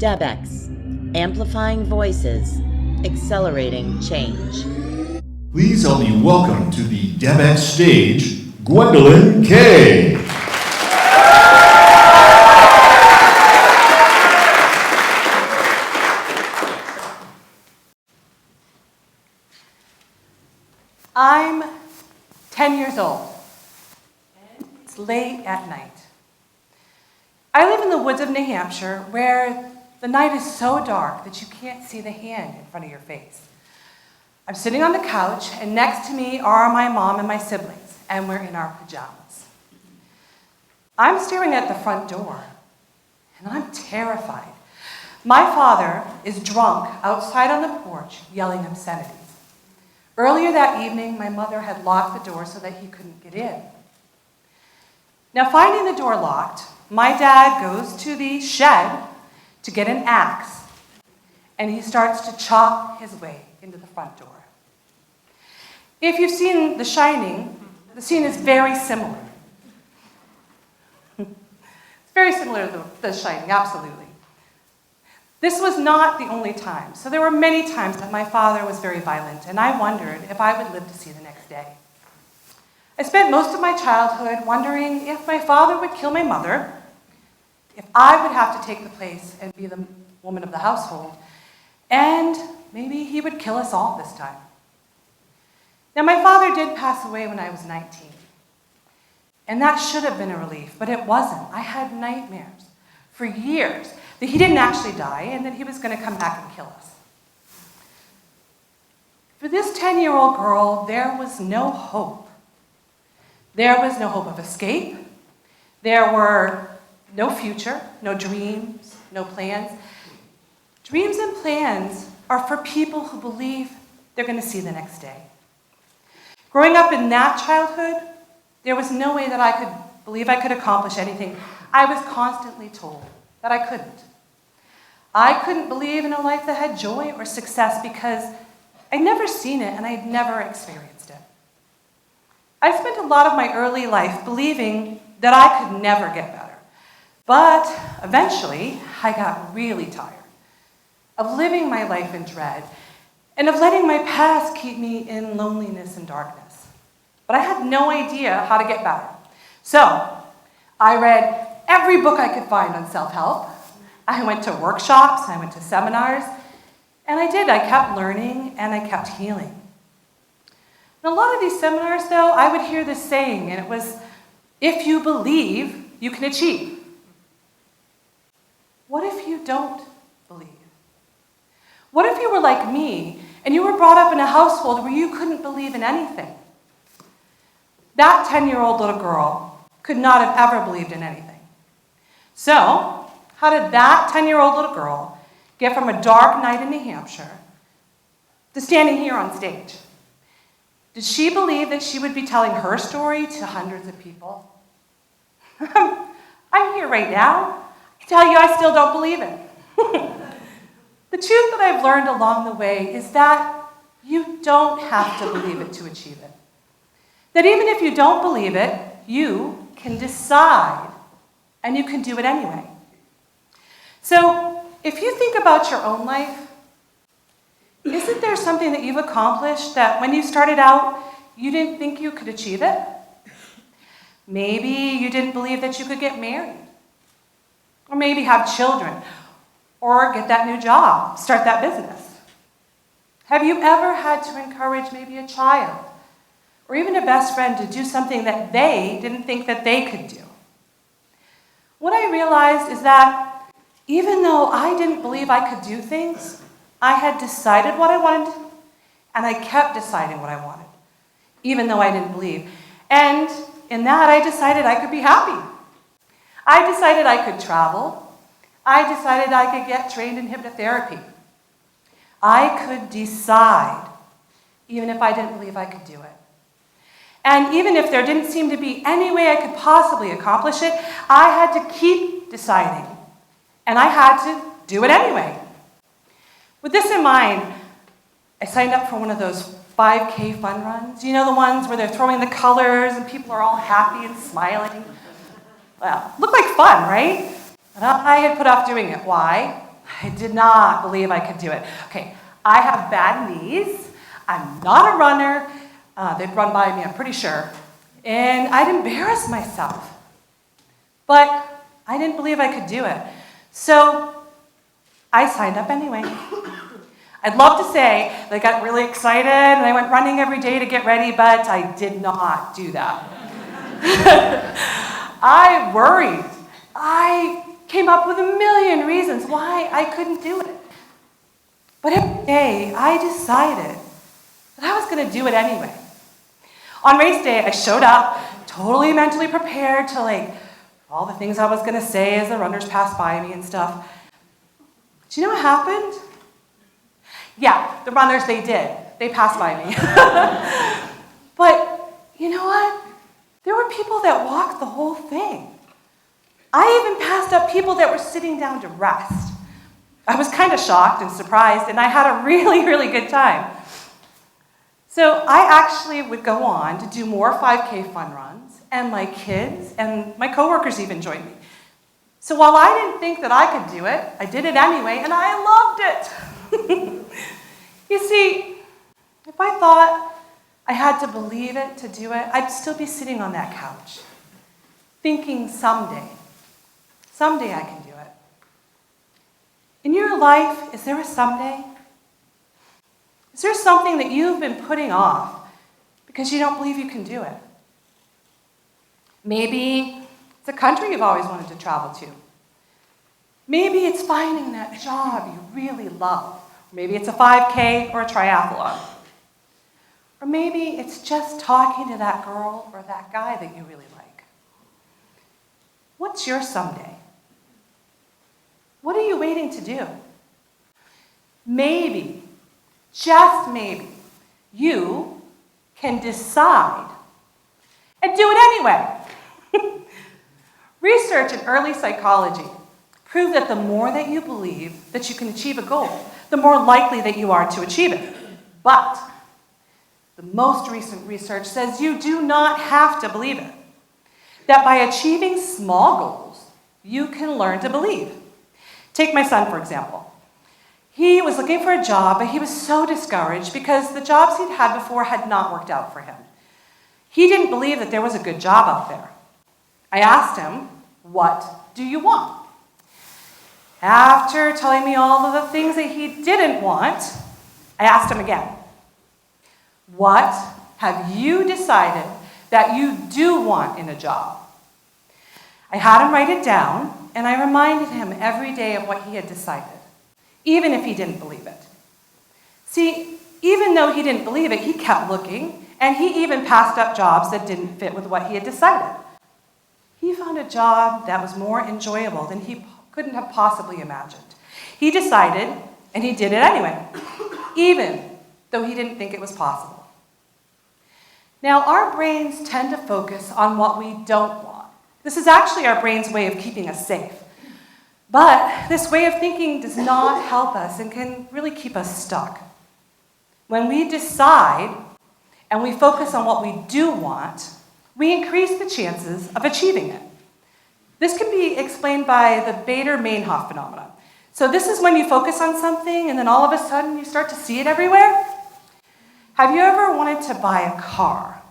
DEBx, amplifying voices, accelerating change. Please help me welcome to the DEBx stage, Gwendelyn K. I'm 10 years old. It's late at night. I live in the woods of New Hampshire where the night is so dark that you can't see the hand in front of your face. I'm sitting on the couch, and next to me are my mom and my siblings, and we're in our pajamas. I'm staring at the front door, and I'm terrified. My father is drunk outside on the porch yelling obscenities. Earlier that evening, my mother had locked the door so that he couldn't get in. Now, finding the door locked, my dad goes to the shed to get an axe, and he starts to chop his way into the front door. If you've seen The Shining, the scene is very similar. It's very similar to The Shining, absolutely. This was not the only time. So there were many times that my father was very violent, and I wondered if I would live to see the next day. I spent most of my childhood wondering if my father would kill my mother, if I would have to take the place and be the woman of the household, and maybe he would kill us all this time. Now, my father did pass away when I was 19, and that should have been a relief, but it wasn't. I had nightmares for years that he didn't actually die and that he was going to come back and kill us. For this 10-year-old girl, there was no hope. There was no hope of escape. There were no future, no dreams, no plans. Dreams and plans are for people who believe they're going to see the next day. Growing up in that childhood, there was no way that I could believe I could accomplish anything. I was constantly told that I couldn't. I couldn't believe in a life that had joy or success because I'd never seen it and I'd never experienced it. I spent a lot of my early life believing that I could never get better. But eventually, I got really tired of living my life in dread and of letting my past keep me in loneliness and darkness. But I had no idea how to get better. So I read every book I could find on self-help. I went to workshops, I went to seminars, and I kept learning and I kept healing. In a lot of these seminars, though, I would hear this saying, and it was, if you believe, you can achieve. What if you don't believe? What if you were like me and you were brought up in a household where you couldn't believe in anything? That 10-year-old little girl could not have ever believed in anything. So, how did that 10-year-old little girl get from a dark night in New Hampshire to standing here on stage? Did she believe that she would be telling her story to hundreds of people? I'm here right now. I tell you, I still don't believe it. The truth that I've learned along the way is that you don't have to believe it to achieve it. That even if you don't believe it, you can decide, and you can do it anyway. So, if you think about your own life, isn't there something that you've accomplished that when you started out, you didn't think you could achieve it? Maybe you didn't believe that you could get married, or maybe have children, or get that new job, start that business. Have you ever had to encourage maybe a child, or even a best friend to do something that they didn't think that they could do? What I realized is that even though I didn't believe I could do things, I had decided what I wanted, and I kept deciding what I wanted, even though I didn't believe. And in that, I decided I could be happy. I decided I could travel. I decided I could get trained in hypnotherapy. I could decide, even if I didn't believe I could do it. And even if there didn't seem to be any way I could possibly accomplish it, I had to keep deciding. And I had to do it anyway. With this in mind, I signed up for one of those 5K fun runs. You know, the ones where they're throwing the colors and people are all happy and smiling. Well, looked like fun, right? And I had put off doing it. Why? I did not believe I could do it. Okay, I have bad knees. I'm not a runner. They'd run by me, I'm pretty sure. And I'd embarrass myself. But I didn't believe I could do it. So I signed up anyway. I'd love to say that I got really excited and I went running every day to get ready, but I did not do that. I worried. I came up with a million reasons why I couldn't do it. But every day, I decided that I was going to do it anyway. On race day, I showed up, totally mentally prepared to all the things I was going to say as the runners passed by me and stuff. Do you know what happened? Yeah, the runners, they did. They passed by me. But you know what? There were people that walked the whole thing. I even passed up people that were sitting down to rest. I was kind of shocked and surprised, and I had a really, really good time. So I actually would go on to do more 5K fun runs, and my kids and my coworkers even joined me. So while I didn't think that I could do it, I did it anyway, and I loved it. You see, if I thought I had to believe it to do it, I'd still be sitting on that couch, thinking someday I can do it. In your life, is there a someday? Is there something that you've been putting off because you don't believe you can do it? Maybe it's a country you've always wanted to travel to. Maybe it's finding that job you really love. Maybe it's a 5K or a triathlon. Or maybe it's just talking to that girl or that guy that you really like. What's your someday? What are you waiting to do? Maybe, just maybe, you can decide and do it anyway. Research in early psychology proved that the more that you believe that you can achieve a goal, the more likely that you are to achieve it. But the most recent research says you do not have to believe it. That by achieving small goals, you can learn to believe. Take my son, for example. He was looking for a job, but he was so discouraged because the jobs he'd had before had not worked out for him. He didn't believe that there was a good job out there. I asked him, "What do you want?" After telling me all of the things that he didn't want, I asked him again, "What have you decided that you do want in a job?" I had him write it down, and I reminded him every day of what he had decided, even if he didn't believe it. See, even though he didn't believe it, he kept looking, and he even passed up jobs that didn't fit with what he had decided. He found a job that was more enjoyable than he couldn't have possibly imagined. He decided, and he did it anyway, even though he didn't think it was possible. Now, our brains tend to focus on what we don't want. This is actually our brain's way of keeping us safe. But this way of thinking does not help us and can really keep us stuck. When we decide and we focus on what we do want, we increase the chances of achieving it. This can be explained by the Bader-Meinhof phenomenon. So this is when you focus on something and then all of a sudden you start to see it everywhere. Have you ever wanted to buy a car?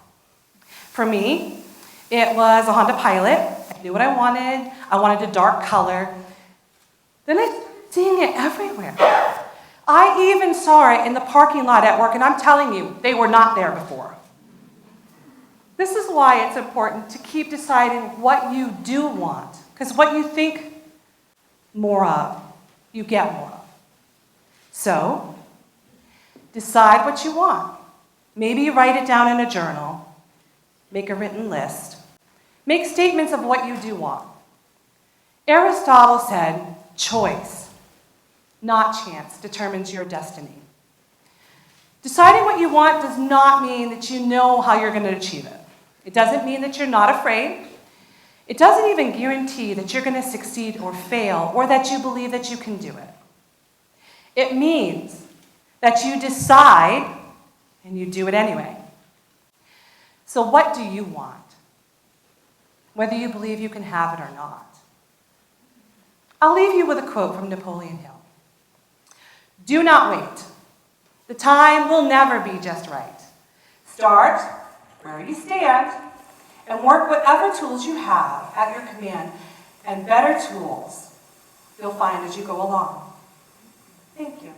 For me, it was a Honda Pilot. I knew what I wanted. I wanted a dark color. Then I started seeing it everywhere. I even saw it in the parking lot at work, and I'm telling you, they were not there before. This is why it's important to keep deciding what you do want, because what you think more of, you get more of. So, decide what you want. Maybe you write it down in a journal, make a written list, make statements of what you do want. Aristotle said, choice, not chance, determines your destiny. Deciding what you want does not mean that you know how you're going to achieve it. It doesn't mean that you're not afraid. It doesn't even guarantee that you're going to succeed or fail, or that you believe that you can do it. It means that you decide and you do it anyway. So what do you want? Whether you believe you can have it or not. I'll leave you with a quote from Napoleon Hill. Do not wait. The time will never be just right. Start where you stand and work whatever tools you have at your command, and better tools you'll find as you go along. Thank you.